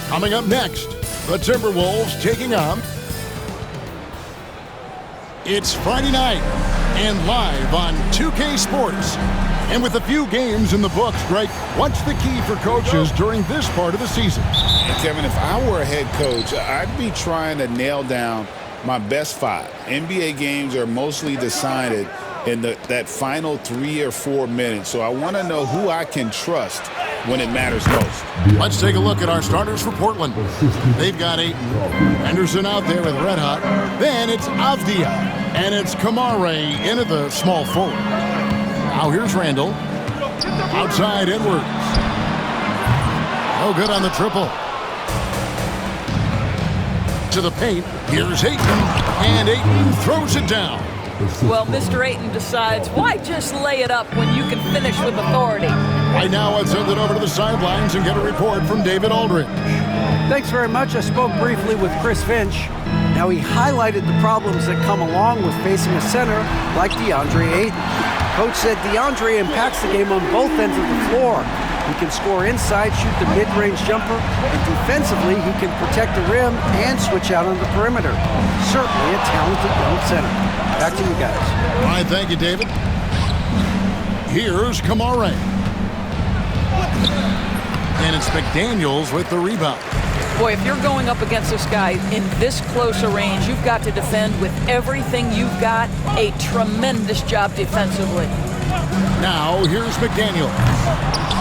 Coming up next, the Timberwolves taking on. It's Friday night and live on 2K Sports. And with a few games in the books, Greg, what's the key for coaches during this part of the season? Kevin, if I were a head coach, I'd be trying to nail down my best 5. NBA games are mostly decided in that final 3 or 4 minutes. So I want to know who I can trust when it matters most. Let's take a look at our starters for Portland. They've got Ayton. Henderson out there with red hot. Then it's Avdia. And it's Kamare into the small forward. Now here's Randall. Outside Edwards. No good on the triple. To the paint. Here's Ayton. And Ayton throws it down. Well, Mr. Ayton decides, why just lay it up when you can finish with authority? Right now, let's send it over to the sidelines and get a report from David Aldridge. Thanks very much. I spoke briefly with Chris Finch. Now, he highlighted the problems that come along with facing a center like DeAndre Ayton. Coach said DeAndre impacts the game on both ends of the floor. He can score inside, shoot the mid-range jumper, and defensively, he can protect the rim and switch out on the perimeter. Certainly a talented young center. Back to you guys. All right, thank you, David. Here's Kamare. And it's McDaniels with the rebound. Boy, if you're going up against this guy in this close a range, you've got to defend with everything you've got. A tremendous job defensively. Now, here's McDaniel.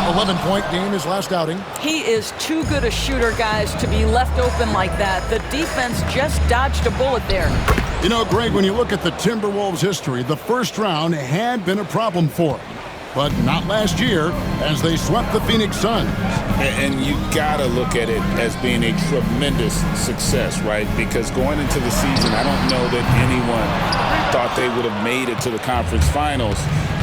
11-point game his last outing. He is too good a shooter, guys, to be left open like that. The defense just dodged a bullet there. You know, Greg, when you look at the Timberwolves' history, the first round had been a problem for them. But not last year, as they swept the Phoenix Suns. And you got to look at it as being a tremendous success, right? Because going into the season, I don't know that anyone thought they would have made it to the conference finals.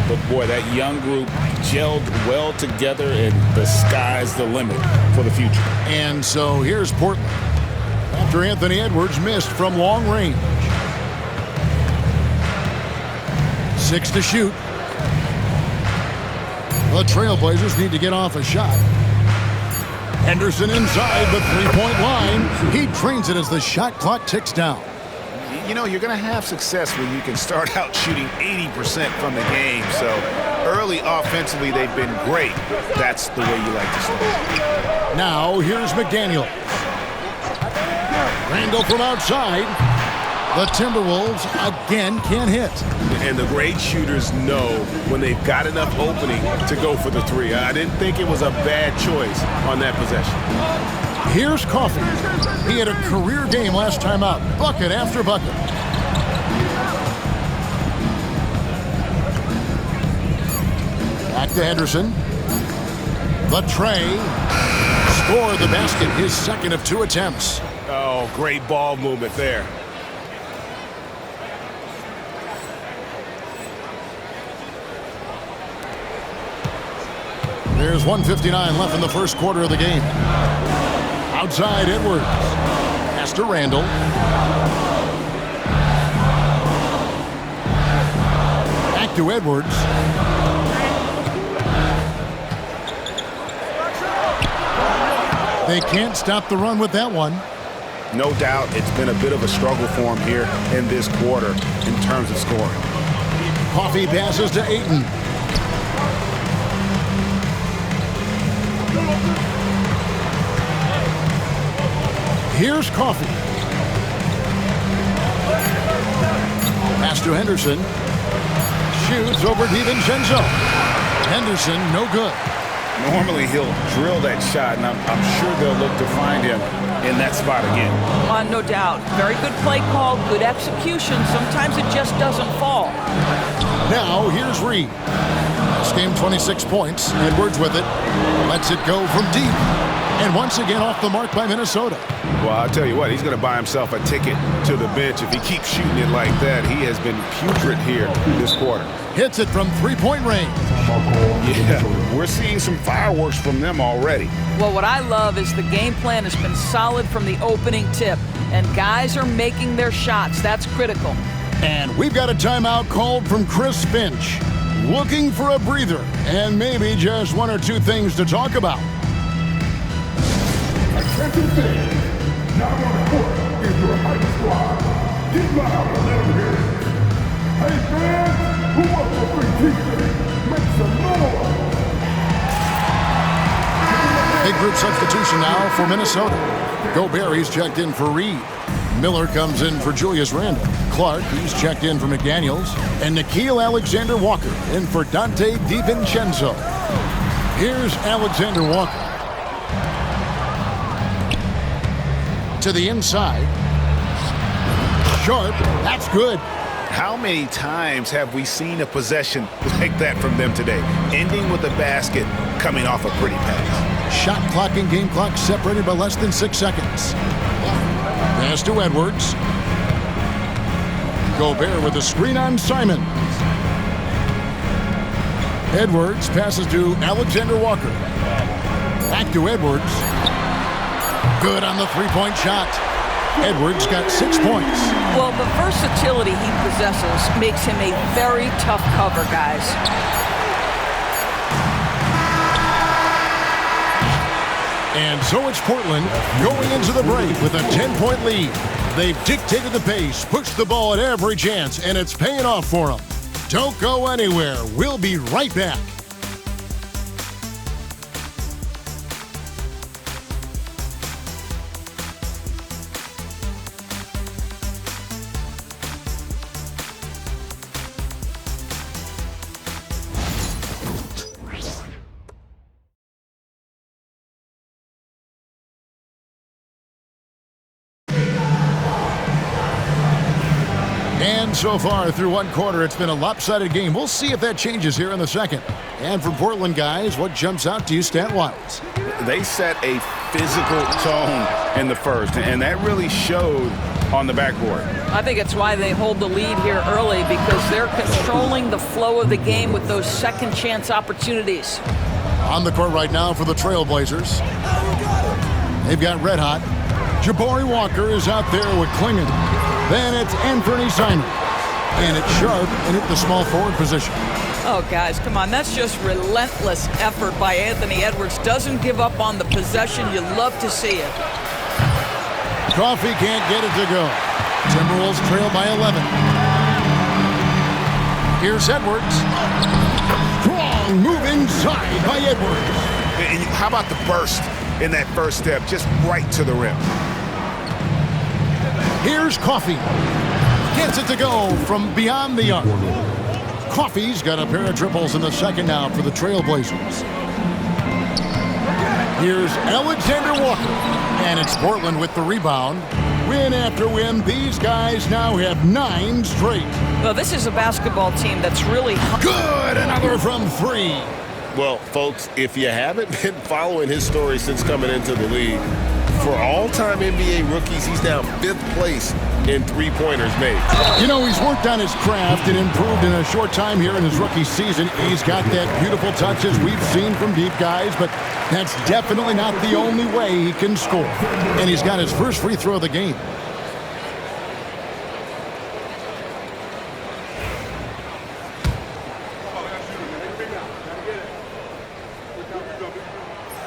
But, boy, that young group gelled well together, and the sky's the limit for the future. And so here's Portland. After Anthony Edwards missed from long range. 6 to shoot. The Trailblazers need to get off a shot. Henderson inside the three-point line. He drains it as the shot clock ticks down. You know, you're going to have success when you can start out shooting 80% from the game. So early offensively, they've been great. That's the way you like to start. Now, here's McDaniel. Randall from outside. The Timberwolves again can't hit. And the great shooters know when they've got enough opening to go for the 3. I didn't think it was a bad choice on that possession. Here's Coffey. He had a career game last time out. Bucket after bucket. Back to Henderson. The tray. Score the basket. His second of 2 attempts. Oh, great ball movement there. There's 1:59 left in the first quarter of the game. Outside Edwards. Pass to Randall. Back to Edwards. They can't stop the run with that one. No doubt it's been a bit of a struggle for him here in this quarter in terms of scoring. Coffey passes to Ayton. Here's Coffey. Pass to Henderson. Shoots over DiVincenzo. Henderson, no good. Normally, he'll drill that shot, and I'm sure they'll look to find him in that spot again. No doubt. Very good play call, good execution. Sometimes it just doesn't fall. Now, here's Reed. This game, 26 points. Edwards with it. Lets it go from deep. And once again off the mark by Minnesota. Well, I'll tell you what, he's going to buy himself a ticket to the bench. If he keeps shooting it like that, he has been putrid here this quarter. Hits it from three-point range. Yeah, we're seeing some fireworks from them already. Well, what I love is the game plan has been solid from the opening tip. And guys are making their shots. That's critical. And we've got a timeout called from Chris Finch. Looking for a breather and maybe just one or two things to talk about. Attention fans, now on the court is your hype squad. Get loud and let them hear it. Hey fans, who wants a free t-shirt? Make some noise. Big group substitution now for Minnesota. Gobert, he's checked in for Reed. Miller comes in for Julius Randle. Clark, he's checked in for McDaniels. And Nickeil Alexander-Walker in for Dante DiVincenzo. Here's Alexander Walker. To the inside. Sharp, that's good. How many times have we seen a possession like that from them today? Ending with a basket, coming off a pretty pass. Shot clock and game clock separated by less than 6 seconds. Pass to Edwards. Gobert with a screen on Simon. Edwards passes to Alexander Walker. Back to Edwards. Good on the three-point shot. Edwards got 6 points. Well, the versatility he possesses makes him a very tough cover, guys. And so it's Portland going into the break with a 10-point lead. They've dictated the pace, pushed the ball at every chance, and it's paying off for them. Don't go anywhere. We'll be right back. And so far through one quarter, it's been a lopsided game. We'll see if that changes here in the second. And for Portland, guys, what jumps out to you stat-wise? They set a physical tone in the first, and that really showed on the backboard. I think it's why they hold the lead here early, because they're controlling the flow of the game with those second chance opportunities. On the court right now for the Trailblazers. They've got red hot. Jabari Walker is out there with Klingon. Then it's Anthony Simon. And it's Sharp in at the small forward position. Oh, guys, come on. That's just relentless effort by Anthony Edwards. Doesn't give up on the possession. You love to see it. Coffee can't get it to go. Timberwolves trail by 11. Here's Edwards. Strong move inside by Edwards. And how about the burst in that first step, just right to the rim? Here's Coffee. Gets it to go from beyond the arc. Coffee's got a pair of triples in the second now for the Trailblazers. Here's Alexander Walker. And it's Portland with the rebound. Win after win, these guys now have 9 straight. Well, this is a basketball team that's really... Good! Another from 3. Well, folks, if you haven't been following his story since coming into the league, for all-time NBA rookies, he's now 5th place in three-pointers made. You know, he's worked on his craft and improved in a short time here in his rookie season. He's got that beautiful touch as we've seen from deep guys, but that's definitely not the only way he can score. And he's got his first free throw of the game.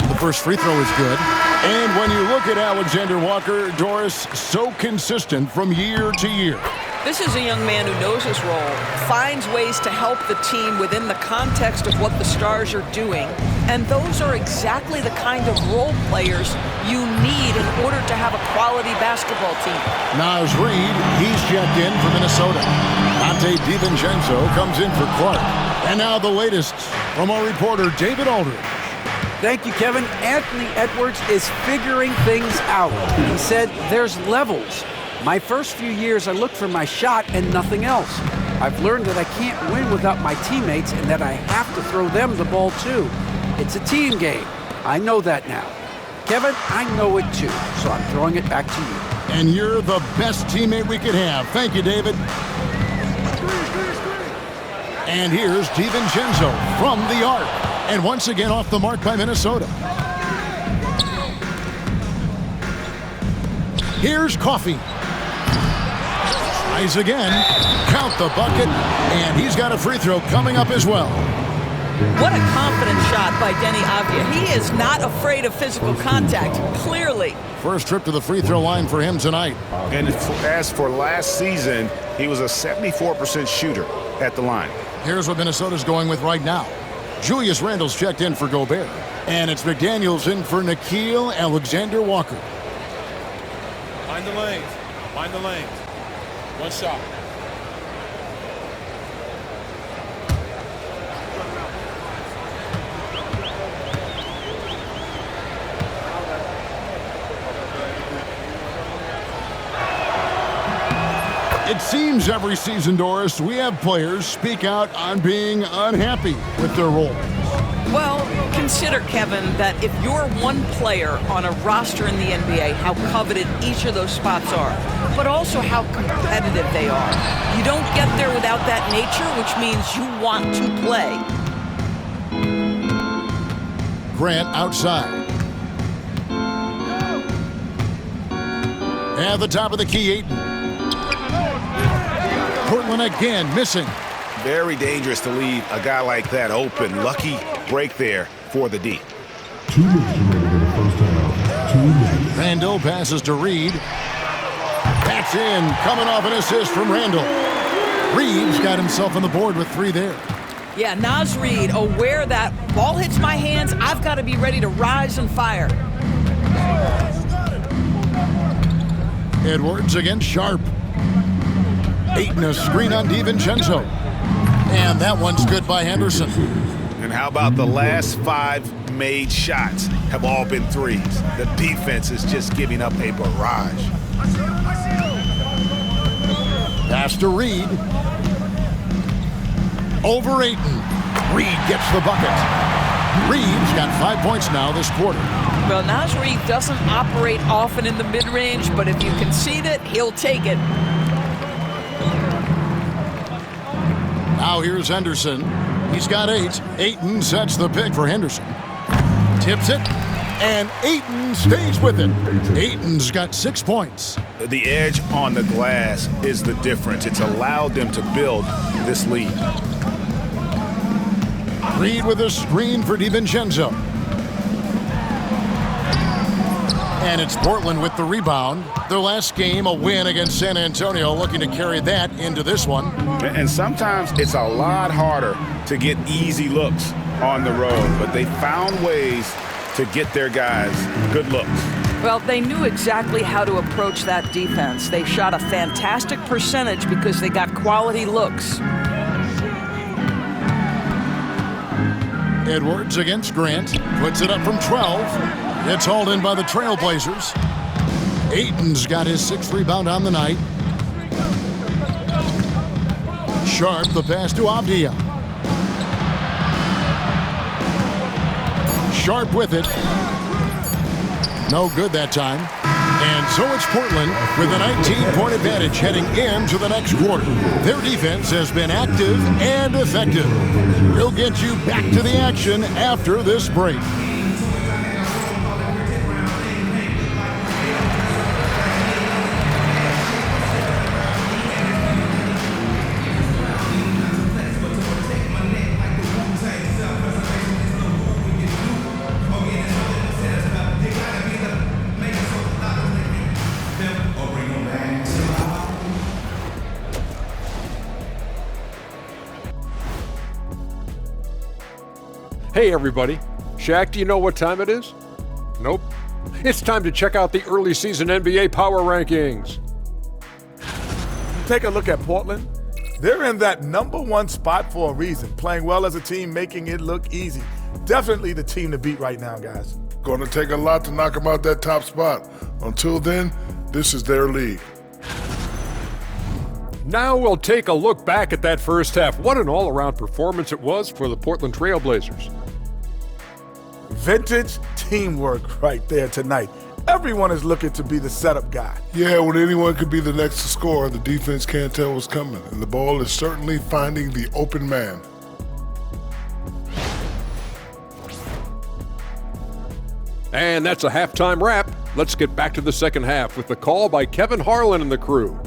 The first free throw is good. And when you look at Alexander Walker, Doris, so consistent from year to year. This is a young man who knows his role, finds ways to help the team within the context of what the Stars are doing, and those are exactly the kind of role players you need in order to have a quality basketball team. Naz Reid, he's checked in for Minnesota. Dante DiVincenzo comes in for Clark. And now the latest from our reporter, David Aldridge. Thank you, Kevin. Anthony Edwards is figuring things out. He said there's levels. My first few years, I looked for my shot and nothing else. I've learned that I can't win without my teammates and that I have to throw them the ball too. It's a team game. I know that now. Kevin, I know it too, so I'm throwing it back to you. And you're the best teammate we could have. Thank you, David. And here's DiVincenzo from the arc. And once again off the mark by Minnesota. Here's Coffee. Tries again. Count the bucket. And he's got a free throw coming up as well. What a confident shot by Denny Avdia. He is not afraid of physical contact, clearly. First trip to the free throw line for him tonight. And as for last season, he was a 74% shooter at the line. Here's what Minnesota's going with right now. Julius Randle's checked in for Gobert. And it's McDaniels in for Nickeil Alexander-Walker. Find the lanes. Find the lanes. One shot. It seems every season, Doris, we have players speak out on being unhappy with their role. Well, consider, Kevin, that if you're one player on a roster in the NBA, how coveted each of those spots are, but also how competitive they are. You don't get there without that nature, which means you want to play. Grant outside. At the top of the key, Ayton. Portland again missing. Very dangerous to leave a guy like that open. Lucky break there for the D. 2 minutes remaining in the first half. 2 minutes. Randle passes to Reed. That's in, coming off an assist from Randle. Reed's got himself on the board with 3 there. Yeah, Naz Reid, aware that ball hits my hands, I've got to be ready to rise and fire. Edwards against Sharp. Ayton a screen on DiVincenzo. And that one's good by Henderson. And how about the last 5 made shots have all been threes? The defense is just giving up a barrage. Pass to Reed. Over Ayton. Reed gets the bucket. Reed's got 5 points now this quarter. Well, Naz Reid doesn't operate often in the mid-range, but if you concede it, he'll take it. Now here's Henderson. He's got 8. Ayton sets the pick for Henderson. Tips it, and Ayton stays with it. Ayton's got 6 points. The edge on the glass is the difference. It's allowed them to build this lead. Reed with a screen for DiVincenzo. And it's Portland with the rebound. Their last game, a win against San Antonio, looking to carry that into this one. And sometimes it's a lot harder to get easy looks on the road, but they found ways to get their guys good looks. Well, they knew exactly how to approach that defense. They shot a fantastic percentage because they got quality looks. Edwards against Grant. Puts it up from 12. It's hauled in by the Trailblazers. Ayton's got his 6th rebound on the night. Sharp, the pass to Avdia. Sharp with it. No good that time. And so it's Portland with a 19-point advantage heading into the next quarter. Their defense has been active and effective. We'll get you back to the action after this break. Hey everybody, Shaq, do you know what time it is? Nope. It's time to check out the early season NBA Power Rankings. Take a look at Portland. They're in that #1 spot for a reason, playing well as a team, making it look easy. Definitely the team to beat right now, guys. Going to take a lot to knock them out that top spot. Until then, this is their league. Now we'll take a look back at that first half. What an all-around performance it was for the Portland Trailblazers. Vintage teamwork right there tonight. Everyone is looking to be the setup guy. Yeah, when anyone could be the next to score, the defense can't tell what's coming, and the ball is certainly finding the open man. And that's a halftime wrap. Let's get back to the second half with the call by Kevin Harlan and the crew.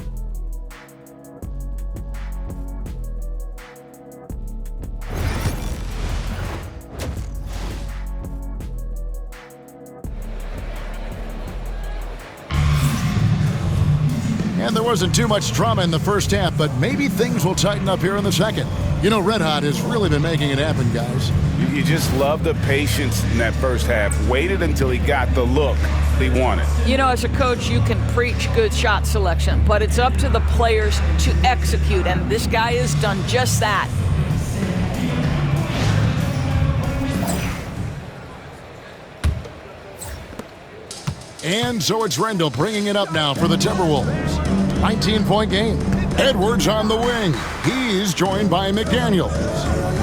And there wasn't too much drama in the first half, but maybe things will tighten up here in the second. You know, Red Hot has really been making it happen, guys. You just love the patience in that first half. Waited until he got the look he wanted. You know, as a coach, you can preach good shot selection, but it's up to the players to execute, and this guy has done just that. And so it's Randall bringing it up now for the Timberwolves. 19-point game. Edwards on the wing. He's joined by McDaniels.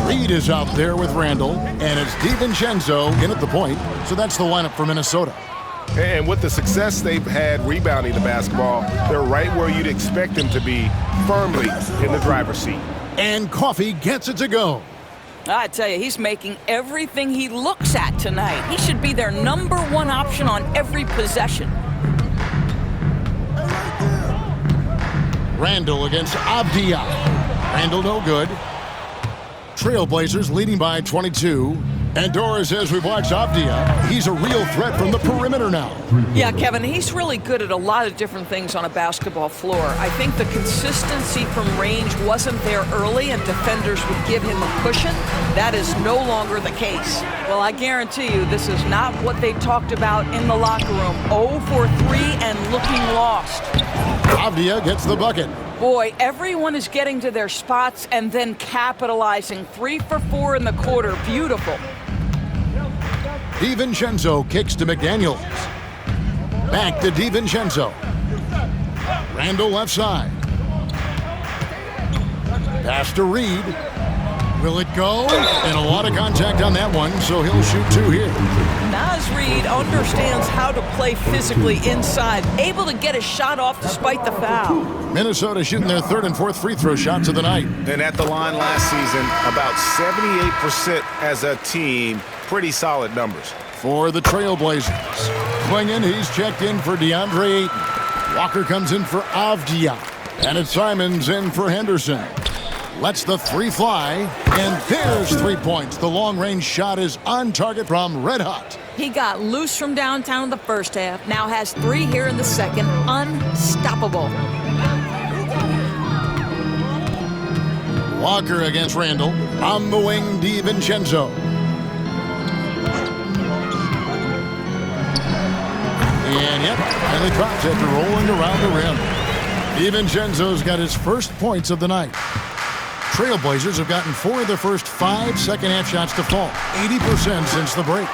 Reed is out there with Randall, and it's DiVincenzo in at the point. So that's the lineup for Minnesota. And with the success they've had rebounding the basketball, they're right where you'd expect them to be, firmly in the driver's seat. And Coffee gets it to go. I tell you, he's making everything he looks at tonight. He should be their number one option on every possession. Randall against Avdia. Randall no good. Trailblazers leading by 22. And Dora says we've watched Avdia. He's a real threat from the perimeter now. Yeah, Kevin, he's really good at a lot of different things on a basketball floor. I think the consistency from range wasn't there early and defenders would give him a cushion. That is no longer the case. Well, I guarantee you this is not what they talked about in the locker room. 0 for 3 and looking lost. Avdia gets the bucket. Boy, everyone is getting to their spots and then capitalizing. 3 for 4 in the quarter. Beautiful. DiVincenzo kicks to McDaniels. Back to DiVincenzo. Randall left side. Pass to Reed. Will it go? And a lot of contact on that one, so he'll shoot 2 here. Naz Reed understands how to play physically inside, able to get a shot off despite the foul. Minnesota shooting their 3rd and 4th free throw shots of the night. And at the line last season, about 78% as a team. Pretty solid numbers. For the Trailblazers. Klingen, he's checked in for DeAndre Ayton. Walker comes in for Avdia. And it's Simons in for Henderson. Lets the 3 fly, and there's 3 points. The long-range shot is on target from Red Hot. He got loose from downtown in the first half, now has 3 here in the second. Unstoppable. Walker against Randall. On the wing, DiVincenzo. And yep, finally drops after rolling around the rim. DiVincenzo's got his first points of the night. Trailblazers have gotten 4 of their first 5 second-half shots to fall, 80% since the break.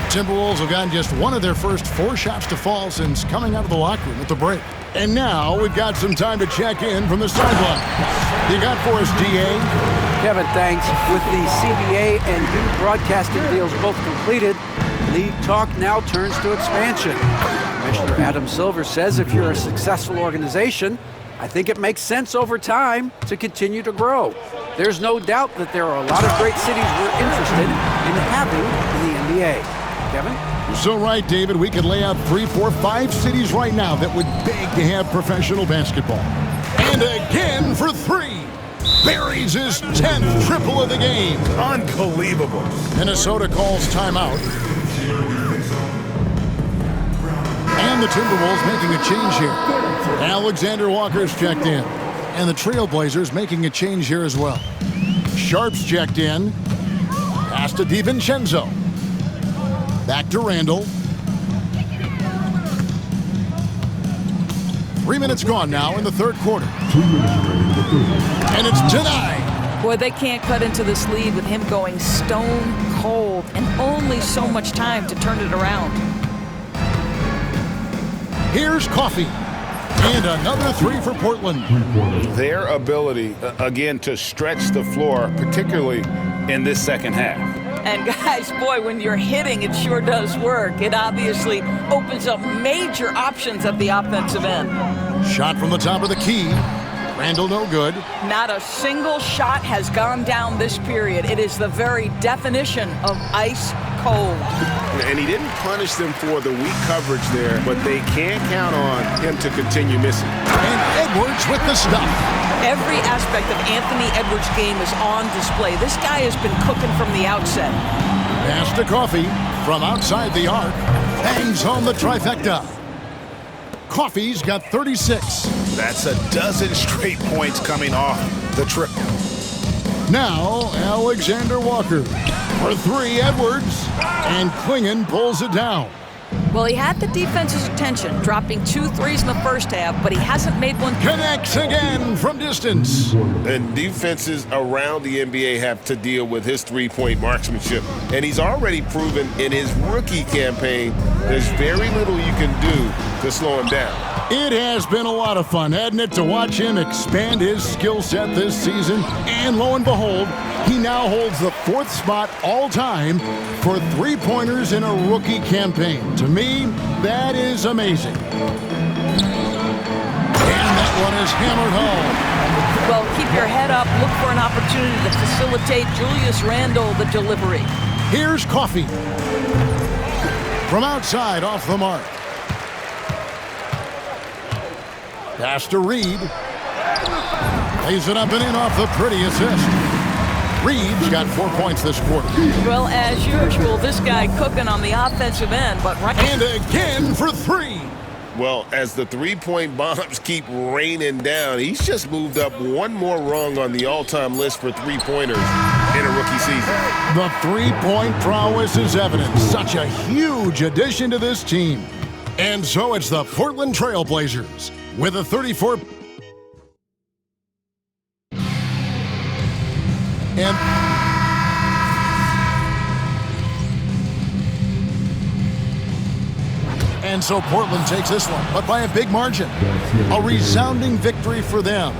Timberwolves have gotten just 1 of their first 4 shots to fall since coming out of the locker room at the break. And now we've got some time to check in from the sideline. You got for us, DA? Kevin, thanks. With the CBA and new broadcasting deals both completed, league talk now turns to expansion. Commissioner Adam Silver says if you're a successful organization, I think it makes sense over time to continue to grow. There's no doubt that there are a lot of great cities we're interested in having in the NBA. Kevin? You're so right, David. We could lay out 3, 4, 5 cities right now that would beg to have professional basketball. And again for 3. Buries his 10th triple of the game. Unbelievable. Minnesota calls timeout. And the Timberwolves making a change here. Alexander Walker's checked in. And the Trailblazers making a change here as well. Sharp's checked in. Pass to DiVincenzo. Back to Randall. 3 minutes gone now in the 3rd quarter. And it's denied. Boy, they can't cut into this lead with him going stone cold and only so much time to turn it around. Here's Coffee. And another 3 for Portland. Their ability, again, to stretch the floor, particularly in this second half. And guys, boy, when you're hitting, it sure does work. It obviously opens up major options at the offensive end. Shot from the top of the key. Randall no good. Not a single shot has gone down this period. It is the very definition of ice cold. And he didn't punish them for the weak coverage there, but they can't count on him to continue missing. And Edwards with the stuff. Every aspect of Anthony Edwards' game is on display. This guy has been cooking from the outset. Pass to Coffee from outside the arc. Bangs home the trifecta. Coffey's got 36. That's a dozen straight points coming off the triple. Now, Alexander Walker. For three, Edwards. And Klingon pulls it down. Well, he had the defense's attention, dropping 2 threes in the first half, but he hasn't made one. Connects again from distance. And defenses around the NBA have to deal with his three-point marksmanship. And he's already proven in his rookie campaign there's very little you can do to slow him down. It has been a lot of fun, hasn't it, to watch him expand his skill set this season. And lo and behold, he now holds the 4th spot all-time for three-pointers in a rookie campaign. To me, that is amazing. And that one is hammered home. Well, keep your head up. Look for an opportunity to facilitate Julius Randle the delivery. Here's Coffey. From outside, off the mark. Pass to Reed. Lays it up and in off the pretty assist. Reed's got 4 points this quarter. Well, as usual, this guy cooking on the offensive end, but right. And again for 3. Well, as the three-point bombs keep raining down, he's just moved up one more rung on the all-time list for three-pointers in a rookie season. The three-point prowess is evident. Such a huge addition to this team. And so it's the Portland Trail Blazers with a 34. And so Portland takes this one, but by a big margin. A resounding victory for them.